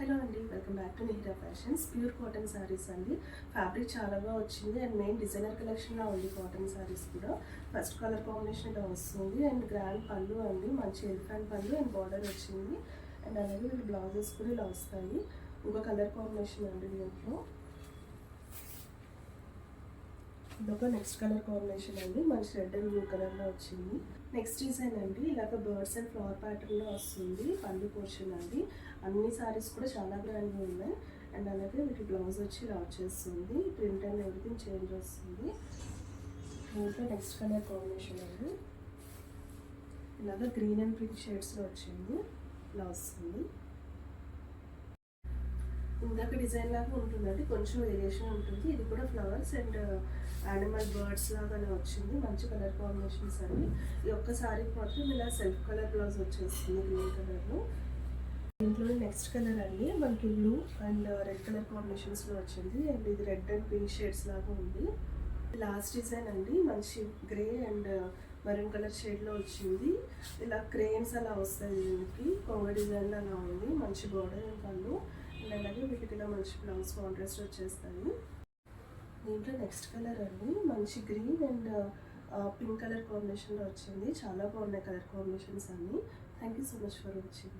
Hello అండి, welcome back to Nihira fashions. Pure cotton saris అండి. Fabric చాలా బాగా వచ్చింది అండ్ మెయిన్ డిజైనర్ కలెక్షన్లో ఉంది. కాటన్ శారీస్ కూడా ఫస్ట్ కలర్ కాంబినేషన్ ఇలా వస్తుంది అండ్ గ్రాండ్ పళ్ళు అండి, మంచి ఎలిఫెంట్ పళ్ళు అండ్ బార్డర్ వచ్చింది. అండ్ అలాగే వీళ్ళు బ్లౌజెస్ కూడా ఇలా వస్తాయి. ఇంకో కలర్ కాంబినేషన్ అండి దీంట్లో. ఇదొక నెక్స్ట్ కలర్ కాంబినేషన్ అండి, మంచి రెడ్ అండ్ బ్లూ కలర్లో వచ్చింది. నెక్స్ట్ డిజైన్ అండి, ఇలాగ బర్డ్స్ అండ్ ఫ్లవర్ ప్యాటర్న్లో వస్తుంది. పళ్ళు పోర్షన్ అండి. అన్ని సారీస్ కూడా చాలా గ్రాండ్గా ఉన్నాయి. అండ్ అలాగే వీటి బ్లౌజ్ వచ్చి ఇలా వచ్చేస్తుంది. ప్రింట్ అండ్ ఎవ్రీథింగ్ చేంజ్ వస్తుంది. దీంట్లో నెక్స్ట్ కలర్ కాంబినేషన్ అండి, ఇలాగ గ్రీన్ అండ్ పింక్ షేడ్స్లో వచ్చింది. ఇలా వస్తుంది. ఇందాక డిజైన్ లాగా ఉంటుందండి, కొంచెం వేరియేషన్ ఉంటుంది. ఇది కూడా ఫ్లవర్స్ అండ్ యానిమల్ బర్డ్స్ లాగా వచ్చింది. మంచి కలర్ కాంబినేషన్స్ అండి. ఈ ఒక్క సారీకి మాత్రం ఇలా సెల్ఫ్ కలర్ బ్లౌజ్ వచ్చేస్తుంది గ్రీన్ కలర్లో. దీంట్లో నెక్స్ట్ కలర్ అండి, మనకి బ్లూ అండ్ రెడ్ కలర్ కాంబినేషన్స్లో వచ్చింది. అండ్ ఇది రెడ్ అండ్ పింక్ షేడ్స్ లాగా ఉంది. లాస్ట్ డిజైన్ అండి, మంచి గ్రే అండ్ మరూన్ కలర్ షేడ్లో వచ్చింది. ఇలా క్రేన్స్ అలా వస్తాయి. దీనికి కొంగ డిజైన్ అలా ఉంది. మంచి బోర్డర్ అండ్ పళ్ళు. అలాగే వీటికి ఇలా మంచి బ్లౌజ్ కాంట్రాస్ట్ వచ్చేస్తాయి. దీంట్లో నెక్స్ట్ కలర్ అండి, మంచి గ్రీన్ అండ్ పింక్ కలర్ కాంబినేషన్లో వచ్చింది. చాలా బాగున్నాయి కలర్ కాంబినేషన్స్ అన్నీ. Thank you so much for watching.